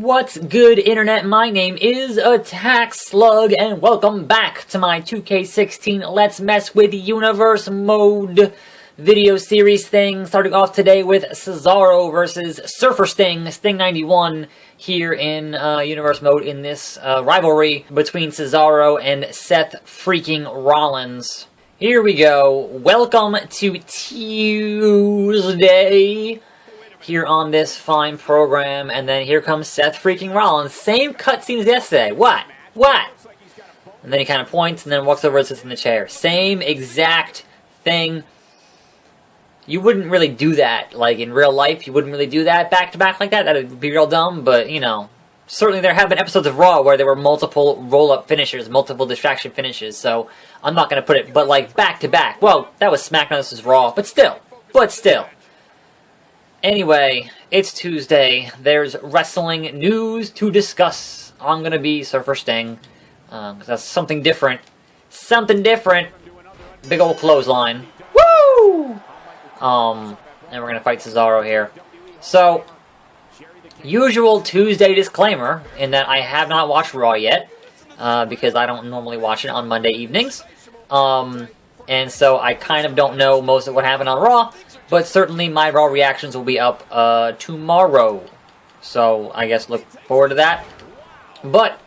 What's good, Internet? My name is Attack Slug, and welcome back to my 2K16 Let's Mess with Universe mode video series thing. Starting off today with Cesaro versus Surfer Sting, Sting 91, here in Universe mode in this rivalry between Cesaro and Seth freaking Rollins. Here we go. Welcome to Tuesday here on this fine program, and then here comes Seth freaking Rollins. Same cutscene as yesterday. What? And then he kind of points and then walks over and sits in the chair. Same exact thing. You wouldn't really do that, like in real life. You wouldn't really do that back to back like that. That'd be real dumb, but you know. Certainly there have been episodes of Raw where there were multiple roll-up finishers, multiple distraction finishes, so I'm not going to put it, but like back to back. Well, that was SmackDown, this was Raw, but still. Anyway, it's Tuesday. There's wrestling news to discuss. I'm going to be Surfer Sting, because that's something different. Big old clothesline. Woo! And we're going to fight Cesaro here. So, usual Tuesday disclaimer, in that I have not watched Raw yet, because I don't normally watch it on Monday evenings. And so I kind of don't know most of what happened on Raw, but certainly my Raw reactions will be up tomorrow. So I guess look forward to that. But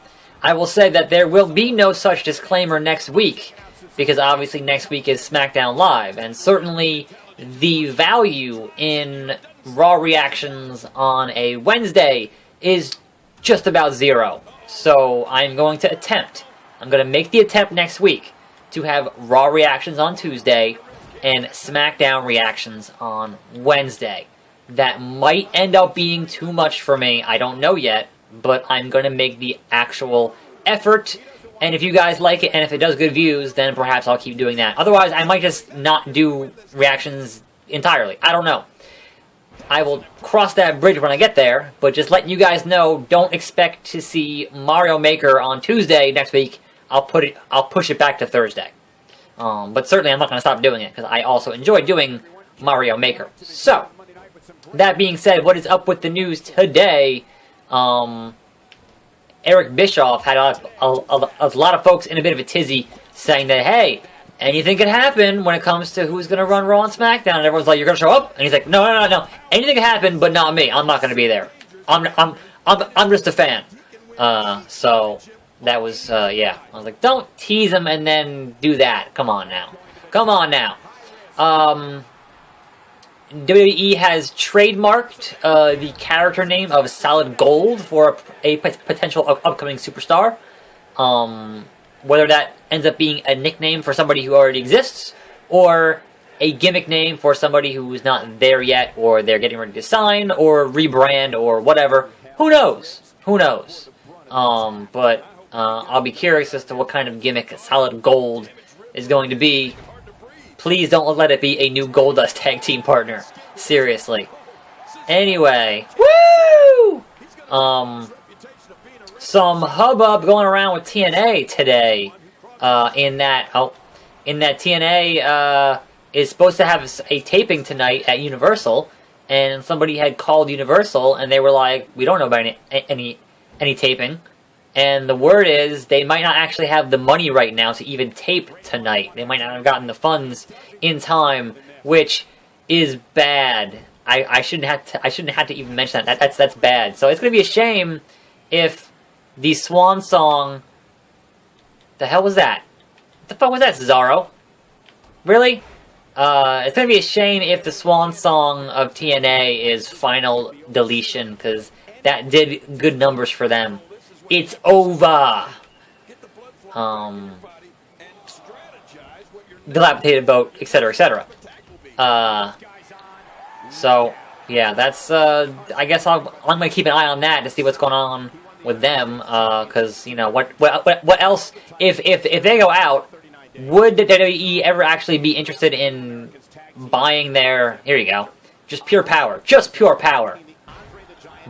I will say that there will be no such disclaimer next week, because obviously next week is SmackDown Live, and certainly the value in Raw reactions on a Wednesday is just about zero. So I'm going to make the attempt next week to have Raw reactions on Tuesday and SmackDown reactions on Wednesday. That might end up being too much for me, I don't know yet, but I'm going to make the actual effort, and if you guys like it and if it does good views, then perhaps I'll keep doing that. Otherwise, I might just not do reactions entirely. I don't know. I will cross that bridge when I get there, but just letting you guys know, don't expect to see Mario Maker on Tuesday next week. I'll push it back to Thursday. But certainly I'm not going to stop doing it, because I also enjoy doing Mario Maker. So, that being said, what is up with the news today? Eric Bischoff had a lot of folks in a bit of a tizzy saying that, hey, anything could happen when it comes to who's going to run Raw and SmackDown. And everyone's like, you're going to show up? And he's like, no. Anything could happen, but not me. I'm not going to be there. I'm just a fan. So that was, yeah. I was like, don't tease him and then do that. Come on now. WWE has trademarked the character name of Solid Gold for a potential upcoming superstar. Whether that ends up being a nickname for somebody who already exists, or a gimmick name for somebody who's not there yet, or they're getting ready to sign, or rebrand, or whatever. Who knows? But I'll be curious as to what kind of gimmick Solid Gold is going to be. Please don't let it be a new Goldust tag team partner. Seriously. Anyway. Woo! Some hubbub going around with TNA today. In that TNA is supposed to have a taping tonight at Universal, and somebody had called Universal, and they were like, we don't know about any taping. And the word is they might not actually have the money right now to even tape tonight. They might not have gotten the funds in time, which is bad. I shouldn't have to even mention that. That's bad. So it's gonna be a shame if the Swan Song. The hell was that? What the fuck was that, Cesaro? Really? It's gonna be a shame if the Swan Song of TNA is Final Deletion, because that did good numbers for them. It's over! Dilapidated boat, etc., etc. So, yeah, that's, I guess I'm gonna keep an eye on that to see what's going on with them, because, you know, what else, if they go out, would the WWE ever actually be interested in buying their, here you go, just pure power,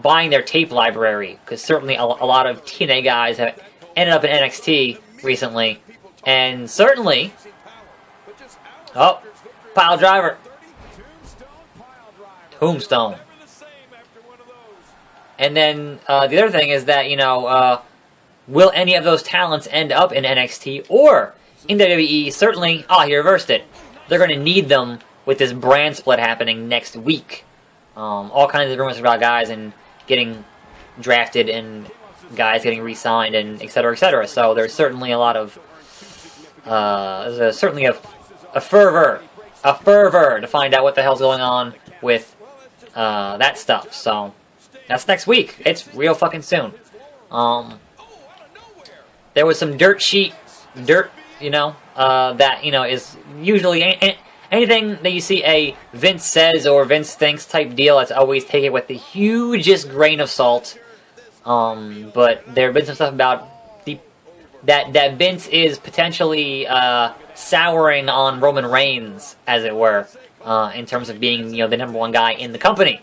buying their tape library, because certainly a lot of TNA guys have ended up in NXT recently, and certainly, oh, pile driver, Tombstone. And then the other thing is that, you know, will any of those talents end up in NXT or in WWE? Certainly, he reversed it. They're going to need them with this brand split happening next week. All kinds of rumors about guys and getting drafted and guys getting re-signed and et cetera, et cetera. So there's certainly a lot of, certainly a fervor to find out what the hell's going on with that stuff. So that's next week. It's real fucking soon. There was some dirt, you know, that, you know, is usually anything that you see a Vince says or Vince thinks type deal, that's always take it with the hugest grain of salt. But there have been some stuff about that Vince is potentially souring on Roman Reigns, as it were, in terms of being, you know, the #1 guy in the company,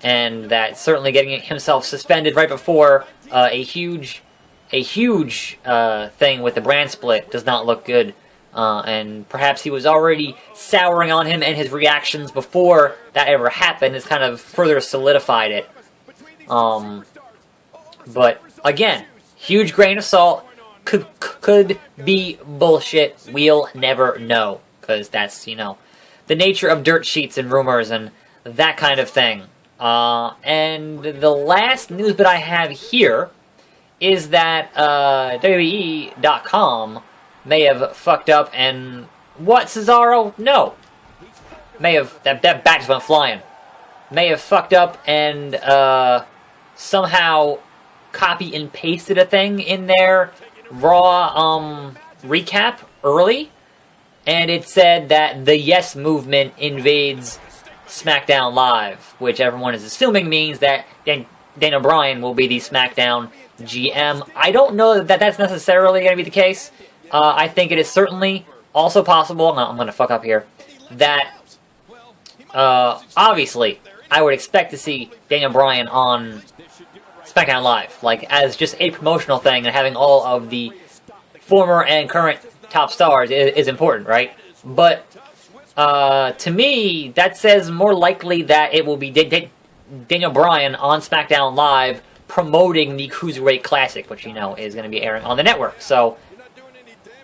and that certainly getting himself suspended right before a huge thing with the brand split does not look good. And perhaps he was already souring on him, and his reactions before that ever happened has kind of further solidified it. But again, huge grain of salt. Could be bullshit. We'll never know, because that's, you know, the nature of dirt sheets and rumors and that kind of thing. And the last news that I have here is that WWE.com may have fucked up and... What, Cesaro? No. May have... That bat just went flying. May have fucked up and somehow copy and pasted a thing in their Raw recap early. And it said that the Yes Movement invades SmackDown Live, which everyone is assuming means that Daniel Bryan will be the SmackDown GM. I don't know that that's necessarily going to be the case. I think it is certainly also possible, I'm going to fuck up here, that obviously I would expect to see Daniel Bryan on SmackDown Live, like as just a promotional thing, and having all of the former and current top stars is important, right? But to me, that says more likely that it will be Daniel Bryan on SmackDown Live promoting the Cruiserweight Classic, which, you know, is going to be airing on the network. So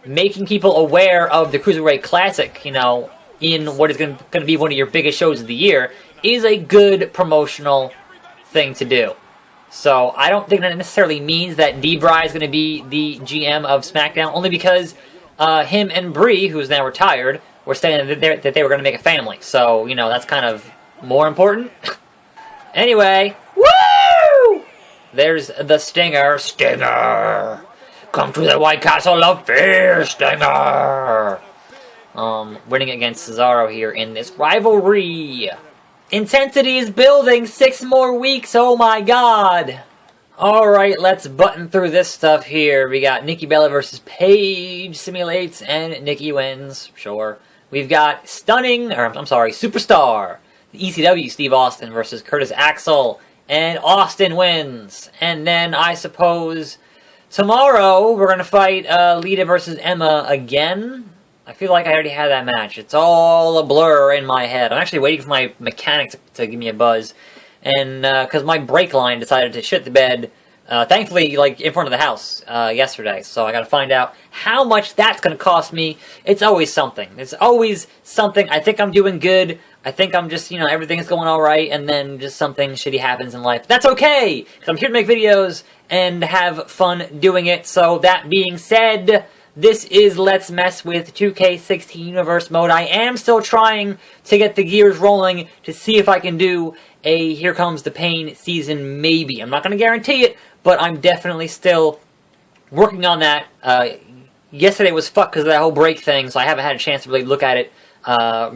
making people aware of the Cruiserweight Classic, you know, in what is going to be one of your biggest shows of the year is a good promotional thing to do. So I don't think that necessarily means that D-Bry is going to be the GM of SmackDown, only because him and Brie, who is now retired, were saying that they were going to make a family. So, you know, that's kind of more important. Anyway, woo! There's the Stinger. Stinger! Come to the White Castle of Fear, Stinger! Winning against Cesaro here in this rivalry. Intensity is building. 6 more weeks. Oh my god. Alright, let's button through this stuff here. We got Nikki Bella versus Paige simulates, and Nikki wins. Sure. We've got Superstar. The ECW Steve Austin versus Curtis Axel, and Austin wins. And then I suppose tomorrow we're going to fight Lita versus Emma again. I feel like I already had that match. It's all a blur in my head. I'm actually waiting for my mechanic to give me a buzz. And because my brake line decided to shit the bed, thankfully, like, in front of the house yesterday. So I got to find out how much that's going to cost me. It's always something. It's always something. I think I'm doing good. I think I'm just, you know, everything's going all right. And then just something shitty happens in life. That's okay, because I'm here to make videos and have fun doing it. So that being said, this is Let's Mess with 2K16 Universe Mode. I am still trying to get the gears rolling to see if I can do a Here Comes the Pain season, maybe. I'm not going to guarantee it, but I'm definitely still working on that. Yesterday was fucked because of that whole break thing, so I haven't had a chance to really look at it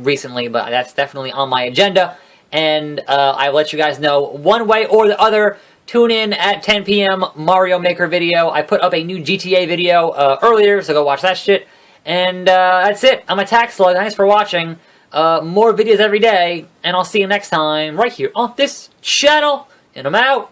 recently, but that's definitely on my agenda. And I'll let you guys know one way or the other. Tune in at 10 p.m. Mario Maker video. I put up a new GTA video earlier, so go watch that shit. And that's it. I'm Attack Slug. Thanks for watching. More videos every day, and I'll see you next time right here on this channel. And I'm out.